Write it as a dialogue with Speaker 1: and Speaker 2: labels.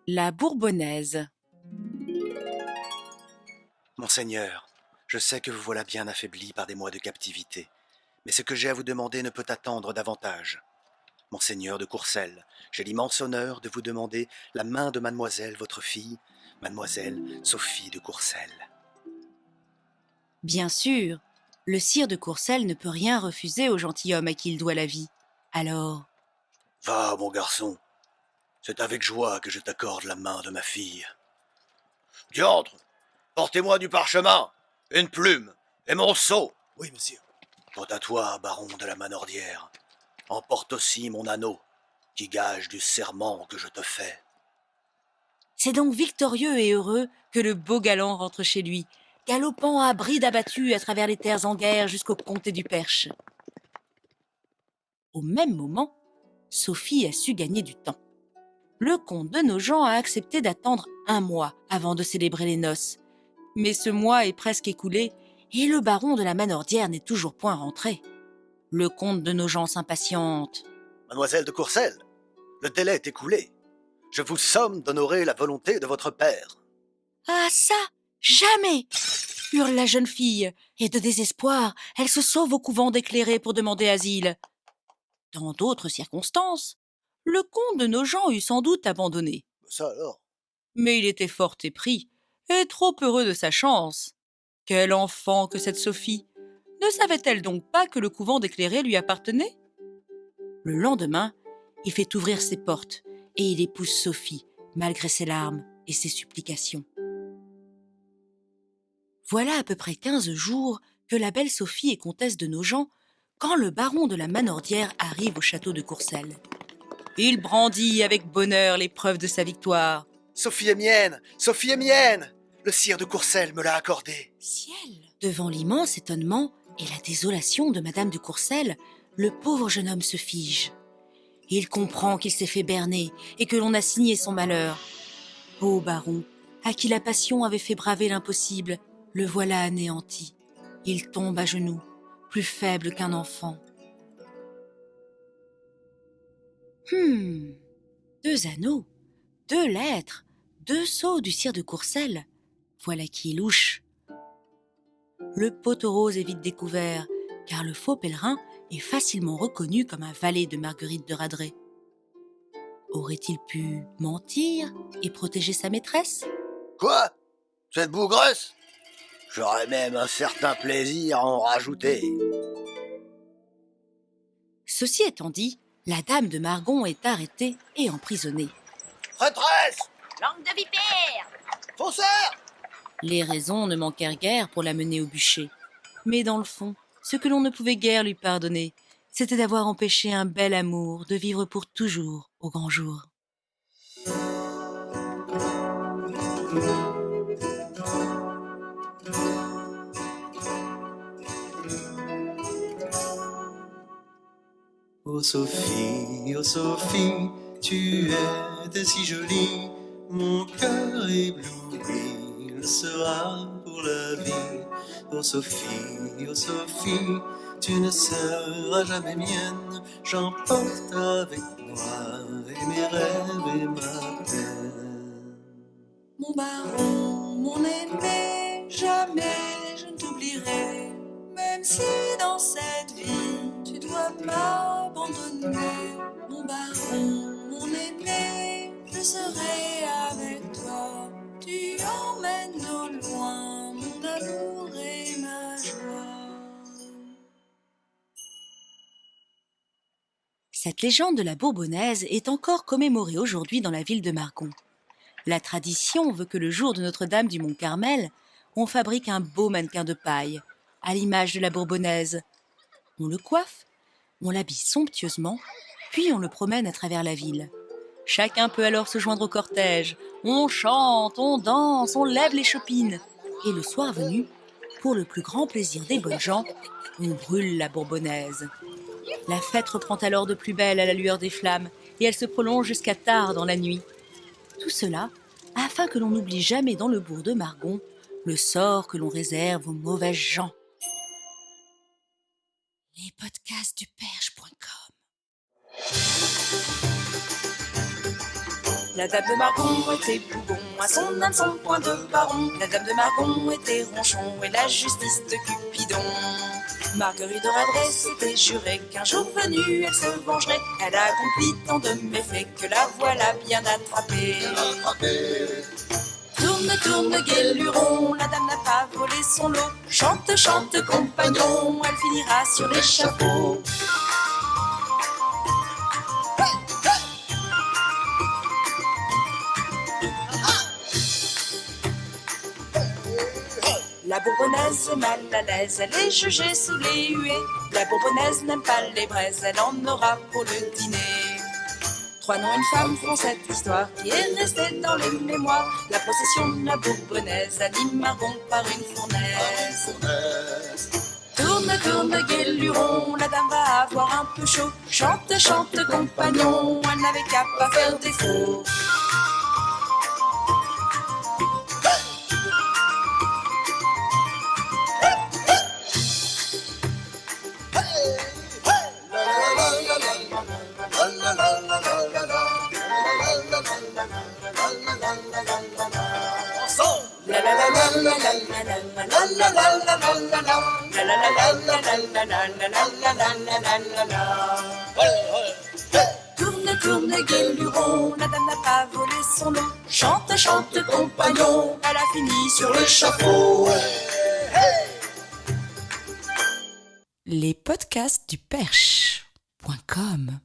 Speaker 1: La Bourbonnaise.
Speaker 2: Monseigneur, je sais que vous voilà bien affaibli par des mois de captivité, mais ce que j'ai à vous demander ne peut attendre davantage. Monseigneur de Courcelles, j'ai l'immense honneur de vous demander la main de mademoiselle, votre fille, mademoiselle Sophie de Courcelles.
Speaker 1: Bien sûr, le sire de Courcelles ne peut rien refuser au gentilhomme à qui il doit la vie. Alors,
Speaker 2: Va, mon garçon, c'est avec joie que je t'accorde la main de ma fille. Diantre, portez-moi du parchemin, une plume et mon sceau.
Speaker 3: Oui, monsieur.
Speaker 2: Quant à toi, baron de la Manordière, emporte aussi mon anneau, qui gage du serment que je te fais.
Speaker 1: c'est donc victorieux et heureux que le beau galant rentre chez lui, galopant à bride abattue à travers les terres en guerre jusqu'au comté du Perche. Au même moment, Sophie a su gagner du temps. Le comte de Nogent a accepté d'attendre 1 mois avant de célébrer les noces. Mais ce mois est presque écoulé et le baron de la Manordière n'est toujours point rentré. Le comte de Nogent s'impatiente.
Speaker 2: Mademoiselle de Courcelles, le délai est écoulé. Je vous somme d'honorer la volonté de votre père.
Speaker 1: « Ah ça, jamais !» hurle la jeune fille, et de désespoir, elle se sauve au couvent d'Éclairé pour demander asile. Dans d'autres circonstances, le comte de Nogent eût sans doute abandonné.
Speaker 2: Ça alors?
Speaker 1: Mais il était fort épris et trop heureux de sa chance. Quel enfant que cette Sophie! Ne savait-elle donc pas que le couvent d'Éclairé lui appartenait? Le lendemain, il fait ouvrir ses portes et il épouse Sophie, malgré ses larmes et ses supplications. Voilà à peu près 15 jours que la belle Sophie est comtesse de Nogent quand le baron de la Manordière arrive au château de Courcelles. Il brandit avec bonheur les preuves de sa victoire.
Speaker 2: Sophie est mienne! Sophie est mienne! Le sire de Courcelles me l'a accordée.
Speaker 1: Ciel! Devant l'immense étonnement et la désolation de Madame de Courcelles, le pauvre jeune homme se fige. Il comprend qu'il s'est fait berner et que l'on a signé son malheur. Ô baron, à qui la passion avait fait braver l'impossible, le voilà anéanti. Il tombe à genoux, plus faible qu'un enfant. 2 anneaux, 2 lettres, 2 sceaux du sire de Courcelles. Voilà qui est louche. Le pot-aux roses est vite découvert, car le faux pèlerin est facilement reconnu comme un valet de Marguerite de Radré. Aurait-il pu mentir et protéger sa maîtresse?
Speaker 2: Quoi? Cette bougresse? J'aurais même un certain plaisir à en rajouter.
Speaker 1: Ceci étant dit, la dame de Margon est arrêtée et emprisonnée.
Speaker 2: Prêtresse!
Speaker 4: Langue de vipère!
Speaker 2: Faussaire!
Speaker 1: Les raisons ne manquèrent guère pour la mener au bûcher. Mais dans le fond, ce que l'on ne pouvait guère lui pardonner, c'était d'avoir empêché un bel amour de vivre pour toujours au grand jour.
Speaker 3: Oh Sophie, tu es si jolie, mon cœur ébloui, il sera pour la vie. Oh Sophie, tu ne seras jamais mienne, j'emporte avec moi et mes rêves et ma peine.
Speaker 1: Mon baron, mon aimé, jamais je ne t'oublierai, même si dans cette vie tu dois m'abandonner. Mon baron, mon aimé, je serai avec toi, tu emmènes au loin mon amour et ma joie. Cette légende de la Bourbonnaise est encore commémorée aujourd'hui dans la ville de Margon. La tradition veut que le jour de Notre-Dame du Mont-Carmel, on fabrique un beau mannequin de paille, à l'image de la Bourbonnaise. On le coiffe, on l'habille somptueusement, puis on le promène à travers la ville. Chacun peut alors se joindre au cortège. On chante, on danse, on lève les chopines. Et le soir venu, pour le plus grand plaisir des bonnes gens, on brûle la Bourbonnaise. La fête reprend alors de plus belle à la lueur des flammes, et elle se prolonge jusqu'à tard dans la nuit. Tout cela afin que l'on n'oublie jamais dans le bourg de Margon le sort que l'on réserve aux mauvaises gens. Les podcasts du perche.com. La dame de Margon était bougon, à son âme son point de baron. La dame de Margon était ronchon et la justice de Cupidon. Marguerite de Radrès s'était juré qu'un jour venu elle se vengerait. Elle a accompli tant de méfaits que la voilà bien attrapée. Tourne, tourne, guéluron, la dame n'a pas volé son lot. Chante, chante, compagnon, elle finira sur l'échafaud. La Bourbonnaise est mal à l'aise, elle est jugée sous les huées. La Bourbonnaise n'aime pas les braises, elle en aura pour le dîner. 3 noms, une femme font cette histoire qui est restée dans les mémoires. La procession de la Bourbonnaise anime Margon par une fournaise. Tourne, tourne, guéluron, la dame va avoir un peu chaud. Chante, chante, compagnon, elle n'avait qu'à pas faire défaut. Tourne, tourne, guéluron, la dame n'a pas volé son lot. Chante, chante, compagnon, elle a fini sur l'échafaud. Les podcasts du perche.com